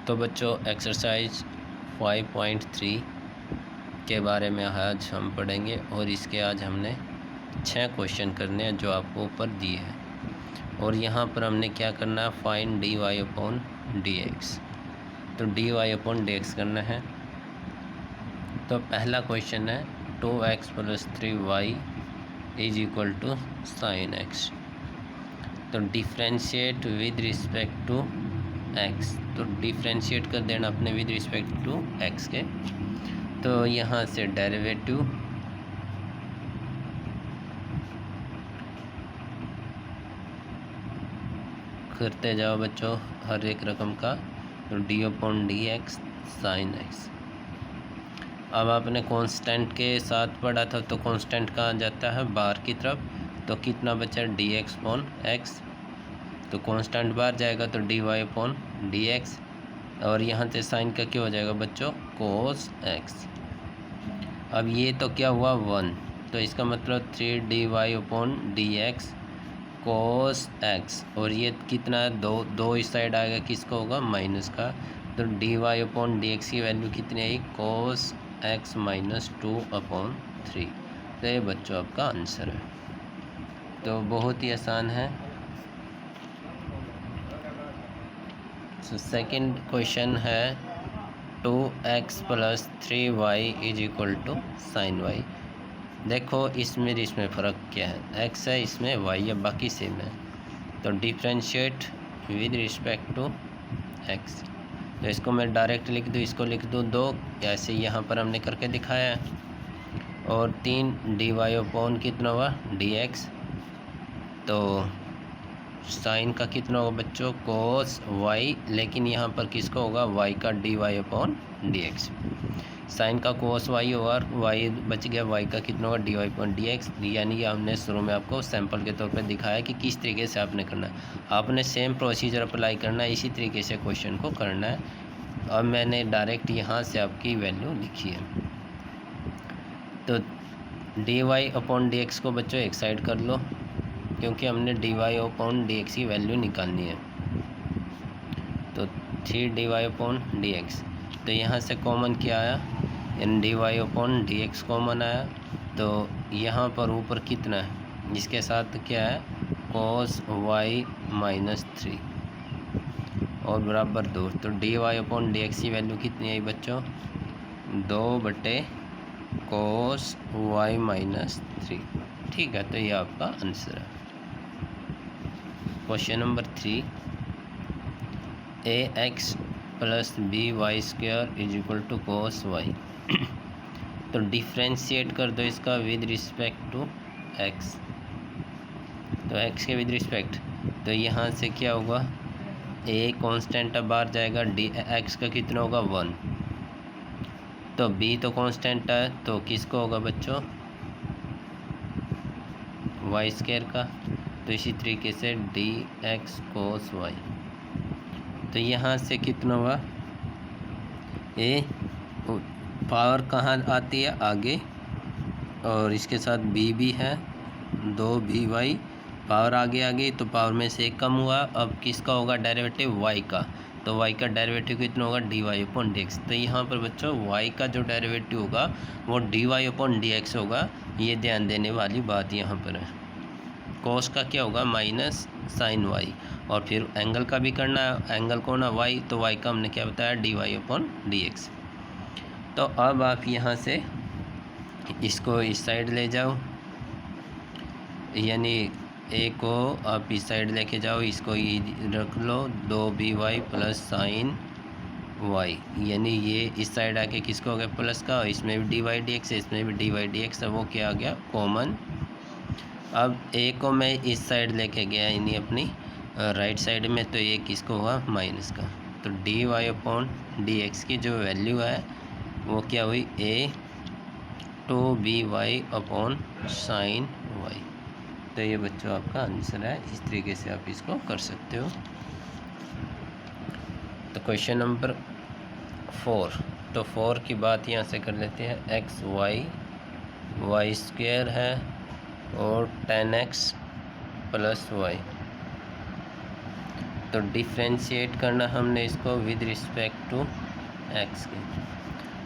तो बच्चों एक्सरसाइज 5.3 के बारे में आज हम पढ़ेंगे और इसके आज हमने 6 क्वेश्चन करने हैं जो आपको ऊपर दिए हैं। और यहाँ पर हमने क्या करना है, find D Y upon D x. तो D Y upon D X करना है। तो पहला क्वेश्चन है 2x plus 3y is equal to sine X. तो differentiate with respect to x। तो डिफ्रेंशिएट कर देना अपने विद रिस्पेक्ट टू x के। तो यहाँ से डेरिवेटिव करते जाओ बच्चों हर एक रकम का। तो D upon D x sine x. अब आपने कांस्टेंट के साथ पढ़ा था, तो कांस्टेंट कहाँ जाता है, बाहर की तरफ। तो कितना बचा, डी एक्स अपॉन एक्स। तो कांस्टेंट बाहर जाएगा तो D Y upon D x. और यहाँ से साइन का क्या हो जाएगा बच्चों, कोस एक्स। अब ये तो क्या हुआ 1, तो इसका मतलब 3dy upon D x cos x. और ये कितना है, दो इस साइड आएगा, किसका होगा, माइनस का। तो D Y upon D x की वैल्यू कितनी आई, कोस एक्स माइनस 2/3। तो ये बच्चों आपका आंसर है। तो बहुत ही आसान है। तो सेकंड क्वेश्चन है 2x plus 3y is equal to sine y. देखो इसमें फ़र्क क्या है, x है, इसमें y है, बाकी सेम है। तो differentiate with respect to x। तो इसको मैं डायरेक्ट लिख दूँ, इसको लिख दूँ 2, ऐसे यहाँ पर हमने करके दिखाया है। और 3 डी वाई अपॉन कितना हुआ, डी एक्स। तो साइन का कितना होगा बच्चों, कोस वाई, लेकिन यहाँ पर किसका होगा, वाई का d Y upon D x. Sine का कोस वाई होगा और वाई बच गया, वाई का कितना होगा, d Y upon D x. यानी कि हमने शुरू में आपको सैंपल के तौर पे दिखाया कि किस तरीके से आपने करना है। आपने सेम प्रोसीजर अप्लाई करना है, इसी तरीके से क्वेश्चन को करना है। अब मैंने डायरेक्ट यहाँ से आपकी वैल्यू लिखी है। तो D Y upon D x को बच्चों एक साइड कर लो, क्योंकि हमने d Y upon D x की वैल्यू निकालनी है। तो 3dy अपॉन डी एक्स। तो यहाँ से कॉमन क्या आया, यानी d Y upon D x common आया। तो यहाँ पर ऊपर कितना है, जिसके साथ क्या है, cos y माइनस 3 और बराबर 2। तो D Y upon D x की वैल्यू कितनी आई बच्चों, 2/cos y माइनस 3। ठीक है, तो ये आपका आंसर है। Question number 3, ax plus b y square is equal to cos y. तो डिफ्रेंशिएट कर दो इसका विद रिस्पेक्ट टू x। तो x के विद रिस्पेक्ट, तो यहाँ से क्या होगा, a कांस्टेंट अब बाहर जाएगा, डी x का कितना होगा 1। तो b तो कांस्टेंट है, तो किसको होगा बच्चों, वाई स्क्वायर का। तो इसी तरीके से डी एक्स कोस वाई। तो यहाँ से कितना हुआ, ए पावर कहाँ आती है, आगे, और इसके साथ बी भी है, 2by पावर आगे आ गई, तो पावर में से एक कम हुआ। अब किसका होगा डेरिवेटिव, वाई का। तो वाई का डेरिवेटिव कितना होगा, d Y upon D x. तो यहाँ पर बच्चों वाई का जो डेरिवेटिव होगा वो d Y upon D x होगा। ये ध्यान देने वाली बात यहाँ पर है। कोस का क्या होगा, माइनस साइन वाई। और फिर एंगल का भी करना है, एंगल को ना वाई, तो वाई का हमने क्या बताया, d Y upon D x. तो अब आप यहाँ से इसको इस साइड ले जाओ, यानी ए को आप इस साइड लेके जाओ, इसको रख लो 2by प्लस साइन वाई। यानी ये इस साइड आके किसको हो गया, प्लस का, इसमें भी डी वाई डी एक्स, इसमें भी डी वाई डी एक्स, वो क्या आ गया, कॉमन। अब ए को मैं इस साइड लेके गया, यानी अपनी राइट साइड में, तो ये किसको हुआ, माइनस का। तो D Y upon D x की जो वैल्यू है वो क्या हुई, a/2by अपॉन साइन वाई। तो ये बच्चों आपका आंसर है। इस तरीके से आप इसको कर सकते हो। तो क्वेश्चन नंबर 4, तो 4 की बात यहाँ से कर लेते हैं। एक्स वाई स्क्वायर है और 10x प्लस वाई। तो डिफ्रेंशिएट करना हमने इसको विद रिस्पेक्ट टू एक्स के।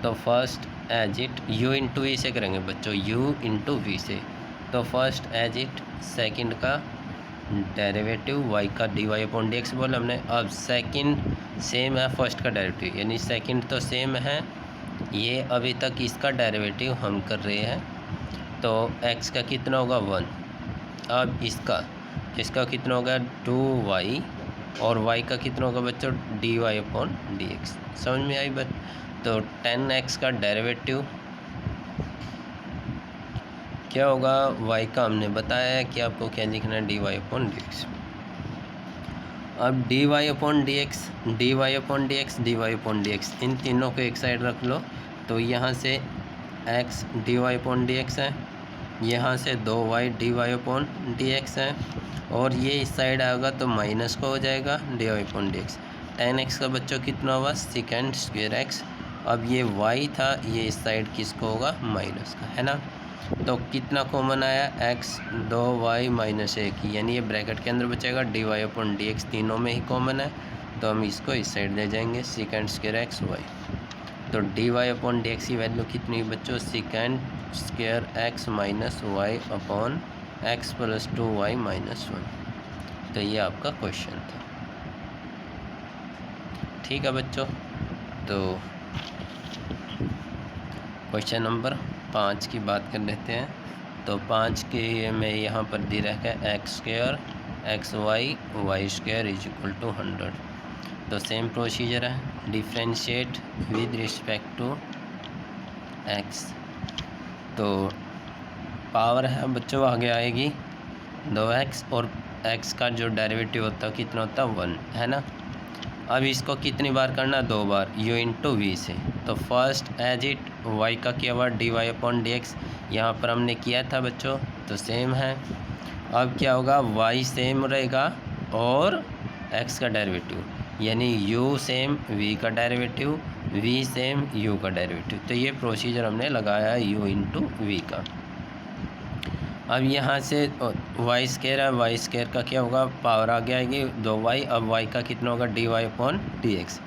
तो first as it u into v से करेंगे बच्चों, u इंटू वी से। तो फर्स्ट एज इट सेकंड का डेरिवेटिव y का dy अपॉन dx बोला हमने। अब सेकंड सेम है फर्स्ट का डेरिवेटिव, यानी सेकंड तो सेम है, ये अभी तक इसका डेरिवेटिव हम कर रहे हैं। तो x का कितना होगा 1। अब इसका कितना होगा 2y, और y का कितना होगा बच्चों dy अपॉन dx। समझ में आई बात? तो 10x का डेरिवेटिव क्या होगा, y का हमने बताया है कि आपको क्या लिखना है dy अपॉन dx। अब dy upon dx, dy upon dx, dy upon dx, इन तीनों को एक साइड रख लो। तो यहाँ से x dy अपॉन dx है, यहाँ से 2y dy अपॉन dx है, और ये इस साइड आएगा तो माइनस का हो जाएगा dy अपॉन dx। 10x का बच्चों कितना होगा सेकेंड स्क्वायर x। अब ये y था, ये इस साइड किसको होगा माइनस का, है ना। तो कितना कॉमन आया x 2y माइनस 1, यानी ये ब्रैकेट के अंदर बचेगा dy अपॉन dx, तीनों में ही कॉमन है। तो हम इसको इस साइड ले जाएंगे सेकेंड स्क्वायर x y। तो dy अपॉन dx की वैल्यू कितनी बच्चों second square x minus y upon x plus 2y minus 1। तो ये आपका क्वेश्चन था, ठीक है बच्चों। तो क्वेश्चन नंबर 5 की बात कर लेते हैं। तो 5 के में यहाँ पर दे रखा है x square x y square is equal to 100। तो सेम प्रोसीजर है, differentiate with respect to x. तो पावर है बच्चों आगे आएगी 2x, और x का जो डेरिवेटिव होता है कितना होता है 1, है ना। अब इसको कितनी बार करना, 2 बार, u इंटू वी से। तो फर्स्ट एज इट y का क्या हुआ dy अपॉन dx, यहाँ पर हमने किया था बच्चों, तो सेम है। अब क्या होगा y सेम रहेगा और x का डेरिवेटिव, यानी u सेम v का डेरिवेटिव, v सेम u का डेरिवेटिव। तो ये प्रोसीजर हमने लगाया है u इंटू वी का। अब यहाँ से वाई स्क्वायर है, वाई स्क्वायर का क्या होगा पावर आगे आएगी 2y। अब y का कितना होगा dy अपॉन dx,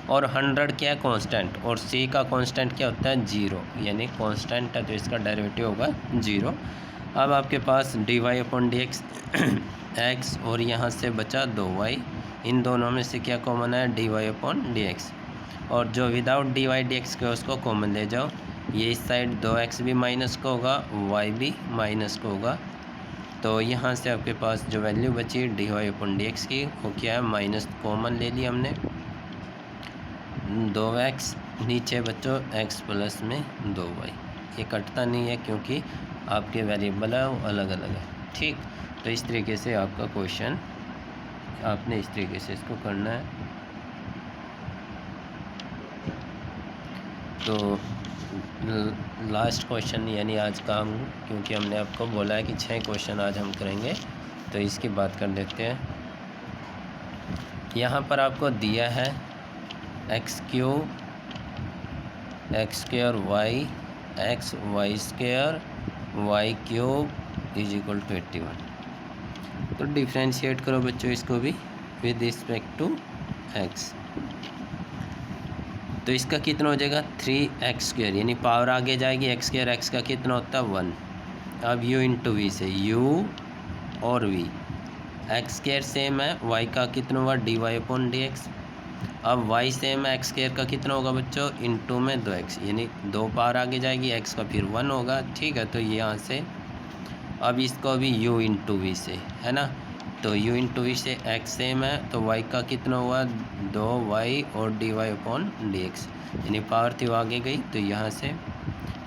और 100 क्या है कांस्टेंट, और c का कांस्टेंट क्या होता है 0, यानी कांस्टेंट है तो इसका डेरिवेटिव होगा 0। अब आपके पास dy अपॉन dx x, और यहाँ से बचा 2y, इन दोनों में से क्या कॉमन है dy अपॉन dx, और जो विदाउट dy dx के उसको कॉमन ले जाओ। ये इस साइड 2x भी माइनस का होगा, y भी माइनस का होगा। तो यहाँ से आपके पास जो वैल्यू बची dy अपॉन dx की वो क्या है माइनस कॉमन ले लिया हमने, 2x नीचे बच्चों x प्लस में 2y। ये कटता नहीं है क्योंकि आपके वेरिएबल है वो अलग अलग है, ठीक। तो इस तरीके से आपका क्वेश्चन आपने इस तरीके से इसको करना है। तो लास्ट क्वेश्चन यानी आज का हम, क्योंकि हमने आपको बोला है कि 6 क्वेश्चन आज हम करेंगे, तो इसकी बात कर लेते हैं। यहाँ पर आपको दिया है x square y x y square y cube is equal to 81। तो डिफ्रेंशिएट करो बच्चों इसको भी विद रिस्पेक्ट टू एक्स। तो इसका कितना हो जाएगा 3x स्क्वायर, यानी पावर आगे जाएगी x स्क्वायर, x का कितना होता है 1। अब u इंटू वी से u और v, x स्क्वायर सेम है, y का कितना हुआ dy अपॉन dx। अब y सेम है, x स्क्वायर का कितना होगा बच्चों इंटू में 2x, यानी 2 पावर आगे जाएगी, x का फिर 1 होगा, ठीक है। तो यहाँ से अब इसको भी u इंटू वी से, है ना। तो u इंटू वी से x सेम है, तो y का कितना हुआ 2y और dy अपॉन dx, यानी पावर थी वो आगे गई। तो यहाँ से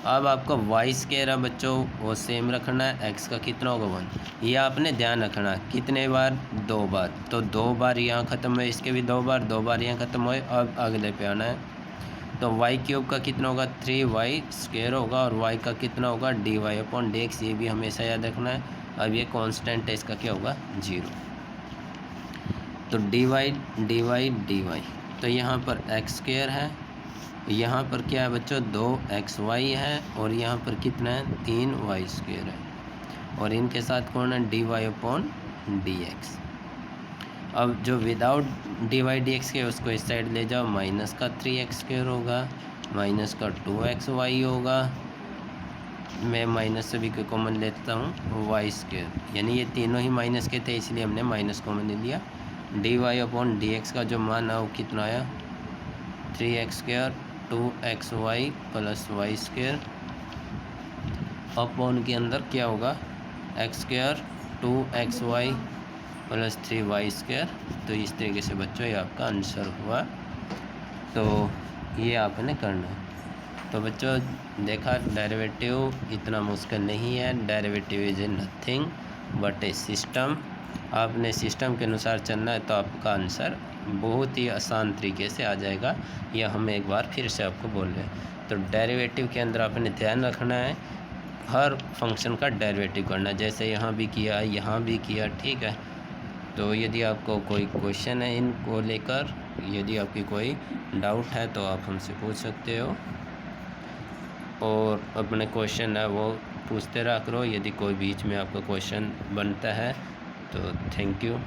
अब आपको y स्क्वायर है बच्चों वो सेम रखना है, x का कितना होगा 1। ये आपने ध्यान रखना कितने बार 2 बार, तो 2 बार यहाँ ख़त्म है, इसके भी 2 बार यहाँ ख़त्म हुए। अब अगले पे आना है, तो y क्यूब का कितना होगा 3y स्क्वायर होगा, और y का कितना होगा dy अपॉन dx, ये भी हमेशा याद रखना है। अब ये कांस्टेंट है, इसका क्या होगा 0। तो dy, तो यहाँ पर x स्क्वायर है, यहाँ पर क्या है बच्चों 2xy है, और यहाँ पर कितना है 3y स्क्वायर है, और इनके साथ कौन है dy अपॉन dx। अब जो without d y d x के उसको इस साइड ले जाओ, माइनस का 3x² होगा, माइनस का 2xy होगा, मैं माइनस सभी को कॉमन लेता हूँ, y², यानी ये तीनों ही माइनस के थे इसलिए हमने माइनस कॉमन ले लिया। dy अपॉन dx का जो मान है वो कितना आया, 3x² 2xy plus y² upon के अंदर क्या होगा, x² 2xy प्लस 3y²। तो इस तरीके से बच्चों ये आपका आंसर हुआ। तो ये आपने करना है। तो बच्चों देखा, डेरिवेटिव इतना मुश्किल नहीं है। Derivative is nothing but A system. आपने सिस्टम के अनुसार चलना है तो आपका आंसर बहुत ही आसान तरीके से आ जाएगा। यह हम एक बार फिर से आपको बोल रहे हैं। तो डेरिवेटिव के अंदर आपने ध्यान रखना है, हर फंक्शन का डेरिवेटिव करना, जैसे यहाँ भी किया यहाँ भी किया, ठीक है। तो यदि आपको कोई क्वेश्चन है इनको लेकर, यदि आपकी कोई डाउट है तो आप हमसे पूछ सकते हो, और अपने क्वेश्चन है वो पूछते रहा करो। यदि कोई बीच में आपका क्वेश्चन बनता है तो थैंक यू।